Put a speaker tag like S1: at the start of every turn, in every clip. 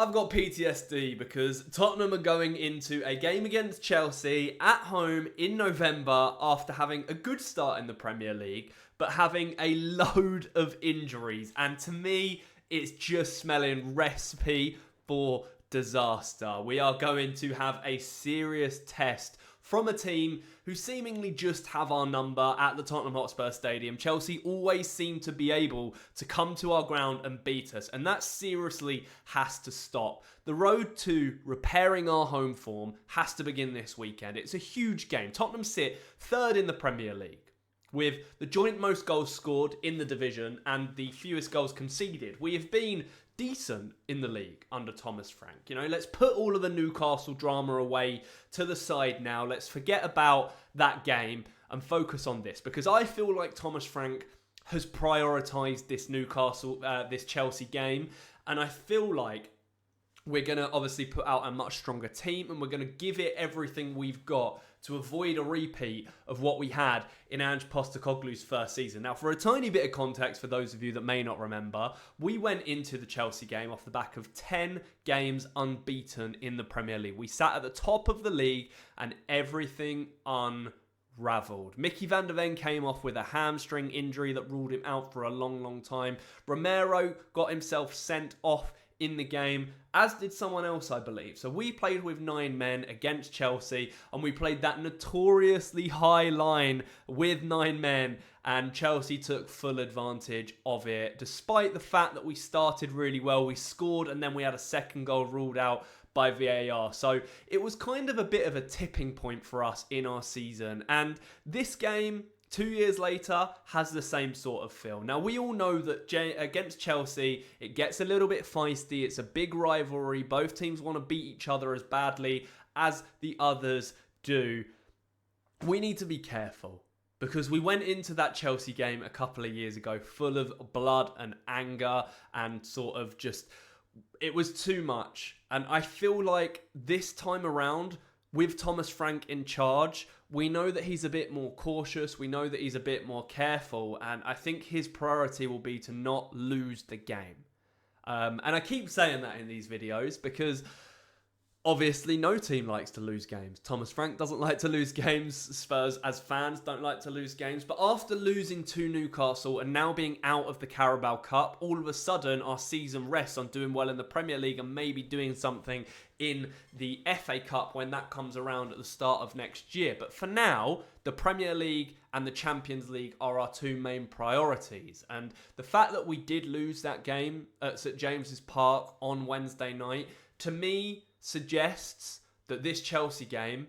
S1: I've got PTSD because Tottenham are going into a game against Chelsea at home in November after having a good start in the Premier League, but having a load of injuries. And to me, it's just smelling recipe for disaster. We are going to have a serious test from a team who seemingly just have our number at the Tottenham Hotspur Stadium. Chelsea always seem to be able to come to our ground and beat us, and that seriously has to stop. The road to repairing our home form has to begin this weekend. It's a huge game. Tottenham sit third in the Premier League, with the joint most goals scored in the division and the fewest goals conceded. We have been decent in the league under Thomas Frank. You know, let's put all of the Newcastle drama away to the side now. Let's forget about that game and focus on this, because I feel like Thomas Frank has prioritised this Chelsea game, and I feel like we're going to obviously put out a much stronger team, and we're going to give it everything we've got to avoid a repeat of what we had in Ange Postecoglou's first season. Now, for a tiny bit of context, for those of you that may not remember, we went into the Chelsea game off the back of 10 games unbeaten in the Premier League. We sat at the top of the league and everything unravelled. Mickey van der Ven came off with a hamstring injury that ruled him out for a long, long time. Romero got himself sent off in the game, as did someone else, I believe. So we played with 9 men against Chelsea, and we played that notoriously high line with 9 men, and Chelsea took full advantage of it. Despite the fact that we started really well, we scored, and then we had a second goal ruled out by VAR. So it was kind of a bit of a tipping point for us in our season. And this game, 2 years later, has the same sort of feel. Now, we all know that against Chelsea, it gets a little bit feisty. It's a big rivalry. Both teams want to beat each other as badly as the others do. We need to be careful, because we went into that Chelsea game a couple of years ago full of blood and anger and sort of just, it was too much. And I feel like this time around, with Thomas Frank in charge, we know that he's a bit more cautious. We know that he's a bit more careful. And I think his priority will be to not lose the game. And I keep saying that in these videos because obviously no team likes to lose games. Thomas Frank doesn't like to lose games. Spurs as fans don't like to lose games. But after losing to Newcastle and now being out of the Carabao Cup, all of a sudden our season rests on doing well in the Premier League and maybe doing something in the FA Cup when that comes around at the start of next year. But for now, the Premier League and the Champions League are our 2 main priorities. And the fact that we did lose that game at St James's Park on Wednesday night, to me, suggests that this Chelsea game,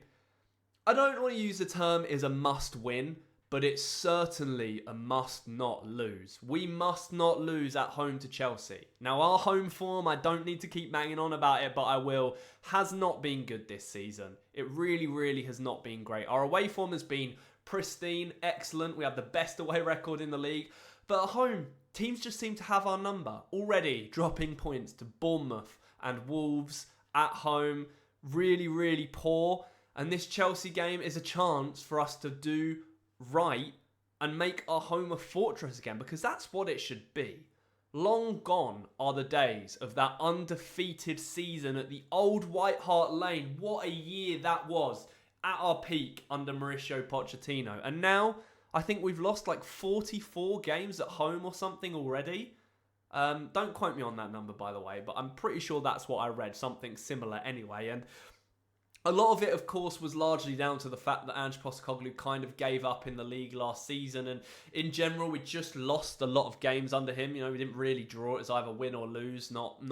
S1: I don't want to use the term is a must win, but it's certainly a must not lose. We must not lose at home to Chelsea. Now, our home form, I don't need to keep banging on about it, but I will, has not been good this season. It really, really has not been great. Our away form has been pristine, excellent. We have the best away record in the league. But at home, teams just seem to have our number. Already dropping points to Bournemouth and Wolves at home. Really, really poor. And this Chelsea game is a chance for us to do right and make our home a fortress again, because that's what it should be. Long gone are the days of that undefeated season at the old White Hart Lane. What a year that was at our peak under Mauricio Pochettino. And now I think we've lost like 44 games at home or something already. Don't quote me on that number, by the way, but I'm pretty sure that's what I read, something similar anyway. And a lot of it, of course, was largely down to the fact that Ange Postecoglou kind of gave up in the league last season. And in general, we just lost a lot of games under him. You know, we didn't really draw. It was either win or lose, not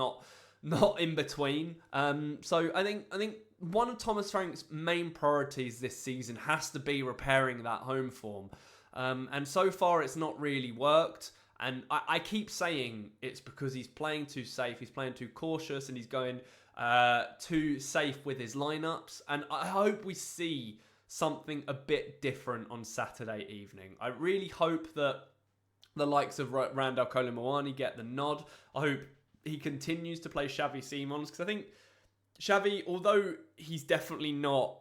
S1: in between. So I think one of Thomas Frank's main priorities this season has to be repairing that home form. And so far, it's not really worked. And I keep saying it's because he's playing too safe, he's playing too cautious, and he's going too safe with his lineups. And I hope we see something a bit different on Saturday evening. I really hope that the likes of Randall Kolo Muani get the nod. I hope he continues to play Xavi Simons, because I think Xavi, although he's definitely not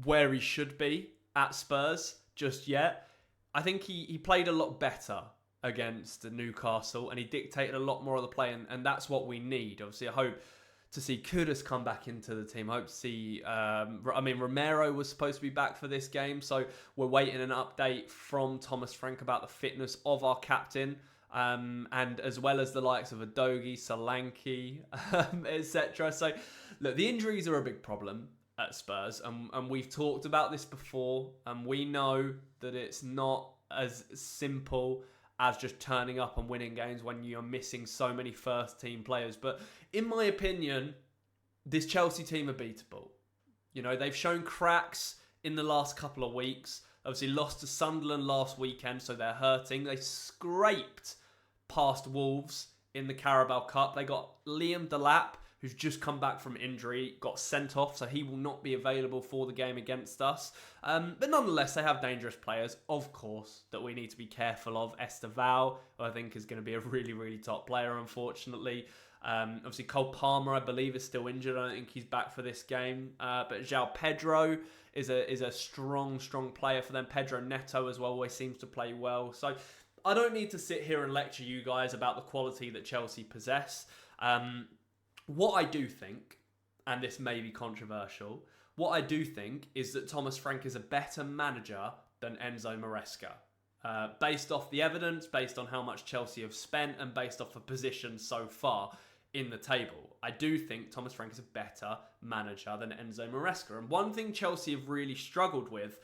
S1: where he should be at Spurs just yet, I think he played a lot better against Newcastle, and he dictated a lot more of the play, and that's what we need. Obviously, I hope to see Kudus come back into the team. I hope to see, Romero was supposed to be back for this game, so we're waiting an update from Thomas Frank about the fitness of our captain, and as well as the likes of Udogie, Solanke, etc. So, look, the injuries are a big problem at Spurs, and we've talked about this before, and we know that it's not as simple as just turning up and winning games when you're missing so many first-team players. But in my opinion, this Chelsea team are beatable. You know, they've shown cracks in the last couple of weeks. Obviously lost to Sunderland last weekend, so they're hurting. They scraped past Wolves in the Carabao Cup. They got Liam Delap, who's just come back from injury, got sent off, so he will not be available for the game against us. But nonetheless, they have dangerous players, of course, that we need to be careful of. Esteval, who I think is going to be a really, really top player, unfortunately. Obviously, Cole Palmer, I believe, is still injured. I don't think he's back for this game. But João Pedro is a strong player for them. Pedro Neto as well always seems to play well. So I don't need to sit here and lecture you guys about the quality that Chelsea possess. What I do think, and this may be controversial, what I do think is that Thomas Frank is a better manager than Enzo Maresca. Based off the evidence, based on how much Chelsea have spent, and based off the position so far in the table. I do think Thomas Frank is a better manager than Enzo Maresca. And one thing Chelsea have really struggled with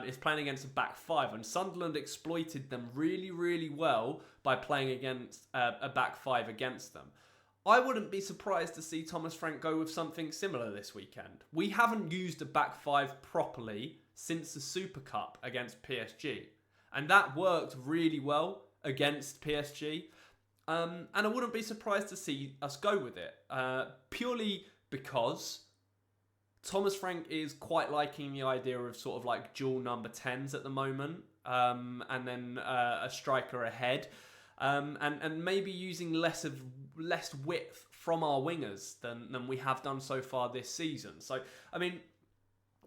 S1: is playing against a back five. And Sunderland exploited them really, really well by playing against a back five against them. I wouldn't be surprised to see Thomas Frank go with something similar this weekend. We haven't used a back five properly since the Super Cup against PSG. And that worked really well against PSG. And I wouldn't be surprised to see us go with it. Purely because Thomas Frank is quite liking the idea of sort of like dual number 10s at the moment. And then a striker ahead. And maybe using less width from our wingers than we have done so far this season. So, I mean,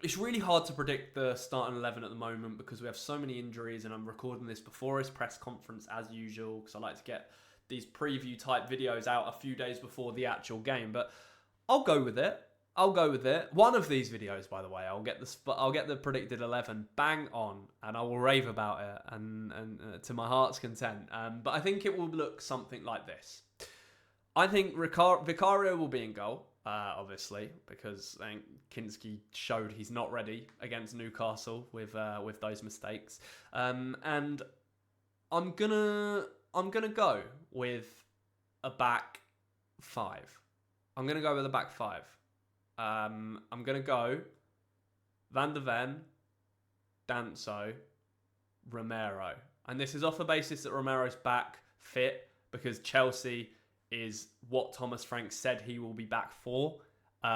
S1: it's really hard to predict the starting 11 at the moment because we have so many injuries, and I'm recording this before his press conference as usual because I like to get these preview type videos out a few days before the actual game. But I'll go with it. One of these videos, by the way, I'll get the predicted 11 bang on, and I will rave about it and to my heart's content. But I think it will look something like this. I think Vicario will be in goal, obviously, because I think Kinski showed he's not ready against Newcastle with those mistakes. And I'm gonna go with a back five. I'm gonna go with a back five. I'm going to go Van de Ven, Danso, Romero. And this is off the basis that Romero's back fit because Chelsea is what Thomas Frank said he will be back for. So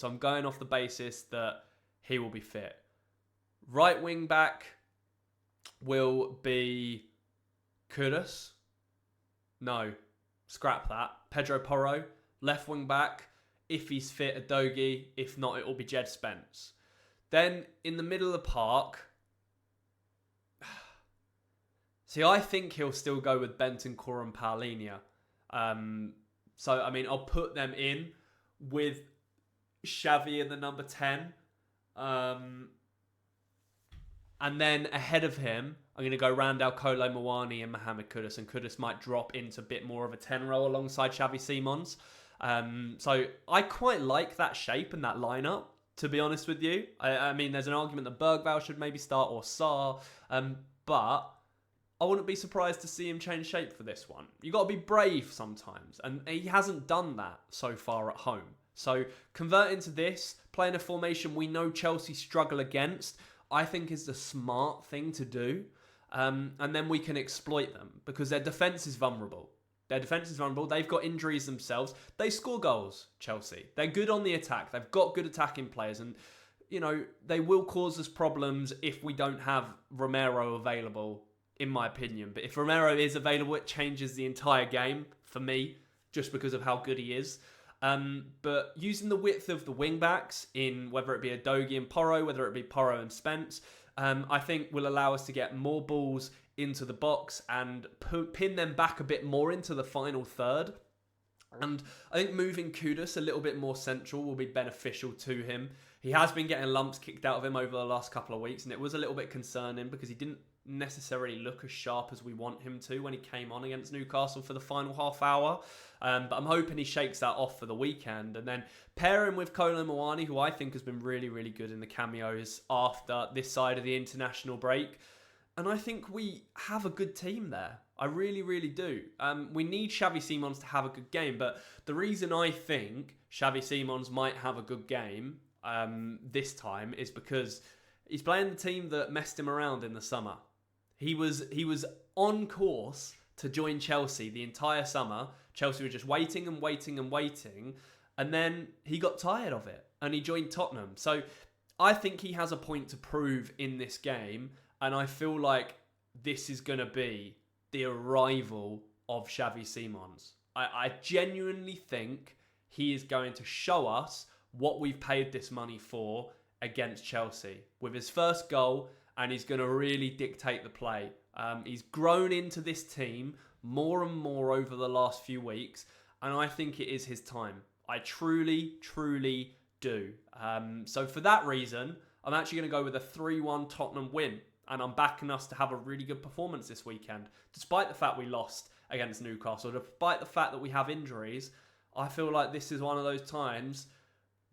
S1: I'm going off the basis that he will be fit. Right wing back will be Kudus. No, scrap that. Pedro Porro. Left wing back, if he's fit, Udogie. If not, it will be Jed Spence. Then in the middle of the park, see, I think he'll still go with Bentancur and Paulinho. So, I mean, I'll put them in with Xavi in the number 10. And then ahead of him, I'm going to go Randall Kolo Muani and Mohamed Kudus. And Kudus might drop into a bit more of a 10 role alongside Xavi Simons. So I quite like that shape and that lineup, to be honest with you. I mean, there's an argument that Bergvall should maybe start or Sarr, but I wouldn't be surprised to see him change shape for this one. You got to be brave sometimes, and he hasn't done that so far at home. So converting to this, playing a formation we know Chelsea struggle against, I think is the smart thing to do, and then we can exploit them because their defence is vulnerable. They've got injuries themselves. They score goals, Chelsea. They're good on the attack. They've got good attacking players. And, you know, they will cause us problems if we don't have Romero available, in my opinion. But if Romero is available, it changes the entire game for me, just because of how good he is. But using the width of the wing-backs in whether it be Udogie and Porro, whether it be Porro and Spence, I think will allow us to get more balls into the box and pin them back a bit more into the final third. And I think moving Kudus a little bit more central will be beneficial to him. He has been getting lumps kicked out of him over the last couple of weeks, and it was a little bit concerning because he didn't necessarily look as sharp as we want him to when he came on against Newcastle for the final half hour. But I'm hoping he shakes that off for the weekend. And then pair him with Kolo Muani, who I think has been really, really good in the cameos after this side of the international break. And I think we have a good team there. I really, really do. We need Xavi Simons to have a good game. But the reason I think Xavi Simons might have a good game this time is because he's playing the team that messed him around in the summer. He was on course to join Chelsea the entire summer. Chelsea were just waiting and waiting and waiting. And then he got tired of it and he joined Tottenham. So I think he has a point to prove in this game. And I feel like this is going to be the arrival of Xavi Simons. I genuinely think he is going to show us what we've paid this money for against Chelsea with his first goal, and he's going to really dictate the play. He's grown into this team more and more over the last few weeks, and I think it is his time. I truly, truly do. So for that reason, I'm actually going to go with a 3-1 Tottenham win, and I'm backing us to have a really good performance this weekend. Despite the fact we lost against Newcastle, despite the fact that we have injuries, I feel like this is one of those times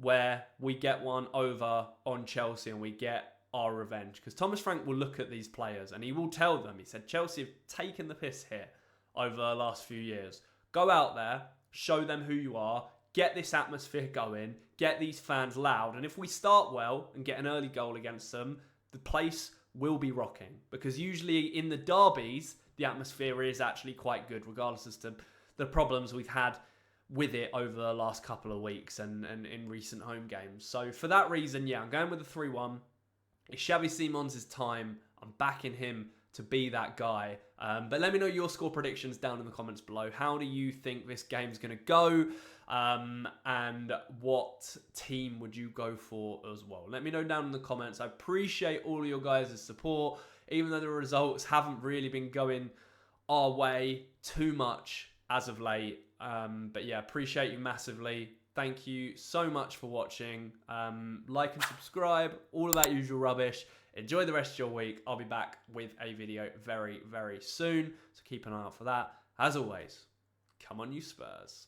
S1: where we get one over on Chelsea and we get our revenge. Because Thomas Frank will look at these players and he will tell them, he said, Chelsea have taken the piss here over the last few years. Go out there, show them who you are, get this atmosphere going, get these fans loud. And if we start well and get an early goal against them, the place will be rocking. Because usually in the derbies, the atmosphere is actually quite good, regardless as to the problems we've had with it over the last couple of weeks and in recent home games. So for that reason, yeah, I'm going with the 3-1. It's Xavi Simons' time. I'm backing him to be that guy. But let me know your score predictions down in the comments below. How do you think this game's going to go? And what team would you go for as well? Let me know down in the comments. I appreciate all of your guys' support, even though the results haven't really been going our way too much as of late. But yeah, appreciate you massively. Thank you so much for watching. Like and subscribe, all of that usual rubbish. Enjoy the rest of your week. I'll be back with a video very, very soon. So keep an eye out for that. As always, come on you Spurs.